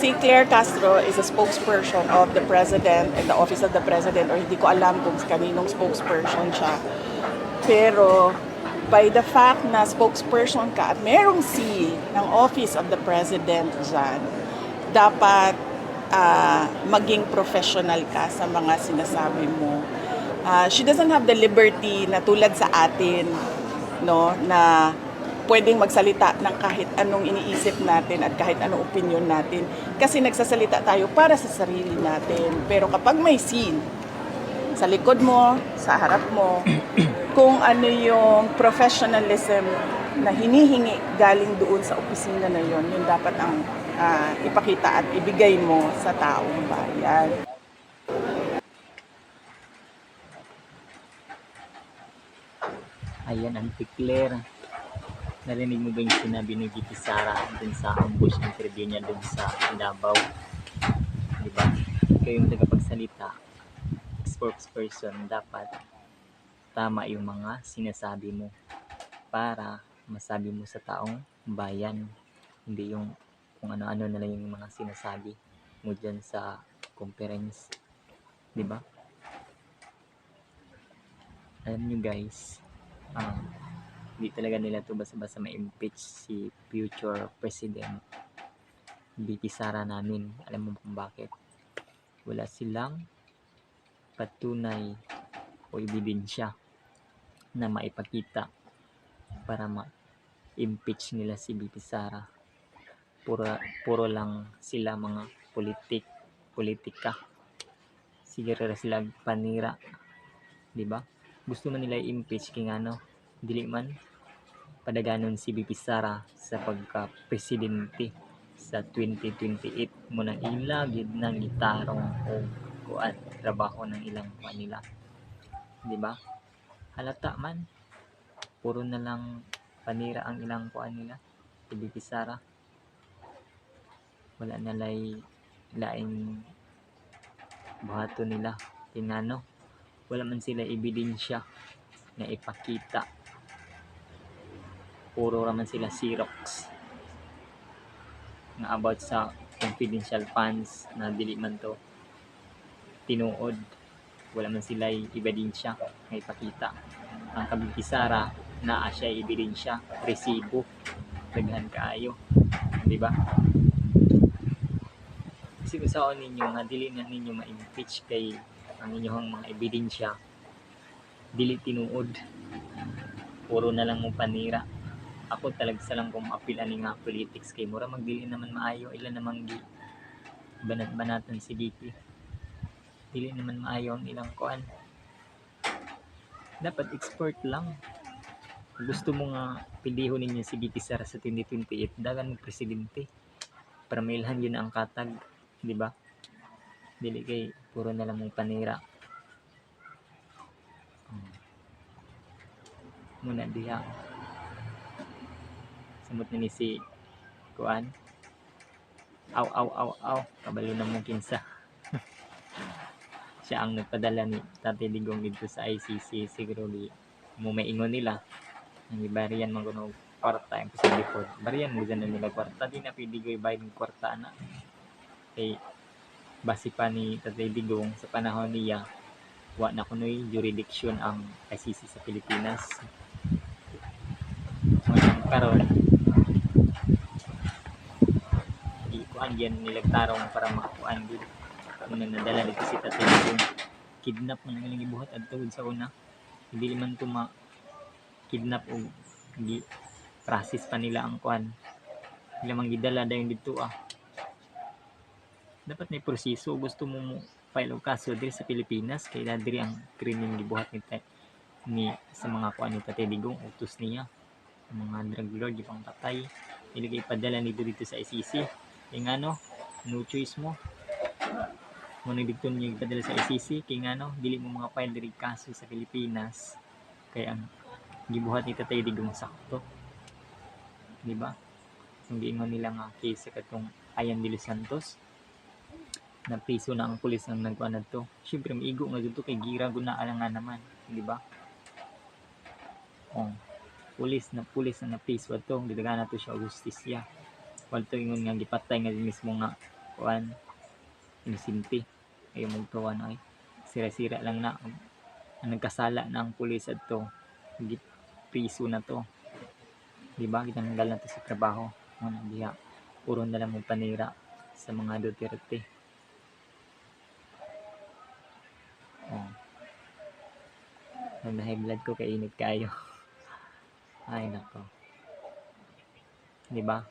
Si Claire Castro is a spokesperson of the President and the Office of the President, or hindi ko alam kung kaninong spokesperson siya. Pero by the fact na spokesperson ka at merong C ng Office of the President dyan, dapat maging professional ka sa mga sinasabi mo. She doesn't have the liberty na tulad sa atin, no, na pwedeng magsalita ng kahit anong iniisip natin at kahit anong opinion natin. Kasi nagsasalita tayo para sa sarili natin. Pero kapag may scene, sa likod mo, sa harap mo, kung ano yung professionalism na hinihingi galing doon sa opisina na yon, yun dapat ang ipakita at ibigay mo sa taong bayan. Ayan, Auntie Claire. Narinig mo ba yung sinabi ni Giti Sara dun sa ambush interview niya dun sa Davao? Diba? Ikaw yung tagapagsalita, spokesperson, dapat tama yung mga sinasabi mo para masabi mo sa taong bayan. Hindi yung kung ano-ano na lang yung mga sinasabi mo dyan sa conference. Diba? Alam nyo guys, hindi talaga nila to basta-basta ma-impeach si future president Vicky Sara namin. Alam mo kung bakit? Wala silang patunay o ebidensya na maipakita para ma-impeach nila si Vicky Sara. Puro lang sila mga politika. Siguro sila panira, di ba? Gusto man nila i-impeach kay ano, dili man padaganon si Vicky Sara sa pagka-presidente sa 2028 mo nang ilagid ng gitarong o kuan trabaho ng ilang nila, di ba? Halata man puro na lang panira ang ilang kuan nila si Vicky Sara. Wala na laing buhaton nila tinano, wala man sila ebidensya na ipakita, puro raman sila Xerox na about sa confidential funds na dili man to tinuod. Wala man sila ebidensya na ipakita. Ang Kabigi Sara naa siya ebidensya, resibo, daghan kaayo, di ba? Kasi kung saan ninyo nga dili na ninyo ma-impeach kay ang inyong mga ebidensya dili tinuod, puro na lang mo panira. Ako talagsa lang kung apil ani nga politics kay mura magdili naman maayo, ilan namang banat-banatan si DP, dili naman maayo ang ilang kuan. Dapat expert lang. Gusto mo nga pindihon ninyo si DP Sara sa 2028 dagan mo presidente para mailhan yun ang katag, di ba? Dili kay puro na lang mong panira. Muna diha samot na ni si kuan, aw kabalo na mong kinsa. Siya ang nagpadala ni Tate Digong dito sa ICC. Siguro di mo maingon nila ang ibarian man kuno kwarta yung sa likod, bariyan mo dyan na nila kwarta, di na pidigoy bayad ng kwarta na kay base pa ni Tate Digong sa panahon niya wa na kunoy jurisdiction ang ICC sa Pilipinas. Ngayon karon ikuan yan nilagtarong para makuan gud muna nadala dito si Tate Digong. Kidnap man ang ilang gibuhat adto sa una, hindi man to kidnap o process pa nila ang kuan, sila mang gidala dayon dito dapat may proseso. Gusto mo file og kaso diri sa Pilipinas kay diri ang krimen gibuhat ni sa mga kuan ni Tate Digong, utos niya mga drug lord gipang patay, iligay padala nito dito sa ICC kay ngano no choice mo nang dito niya ipadala sa ICC kay ngano dili mo mga file diri kaso sa Pilipinas kay ang gibuhat ni Tate Digong sakto, di ba? Ang giingon nila nga case sa katong Ayan de los Santos na priso na ang pulis ang nagkuan adto. Syempre maigo nga dito kay gira guna lang nga naman, di ba? Pulis na priso adto, gidagan nato siya og justisya. Walto ingon nga gipatay nga mismo nga kuan inisimpi ay magtuwan ay sira-sira lang na ang nagkasala na ang pulis adto priso na to, di ba ginanggal na to sa trabaho mo na diha puro na lang mo panira sa mga Duterte. Oh, nag high blood ko kay init kayo. Ay nako, di ba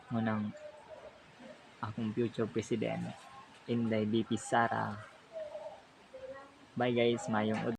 mo nang akong future president Inday BP Sara. Bye guys, mayong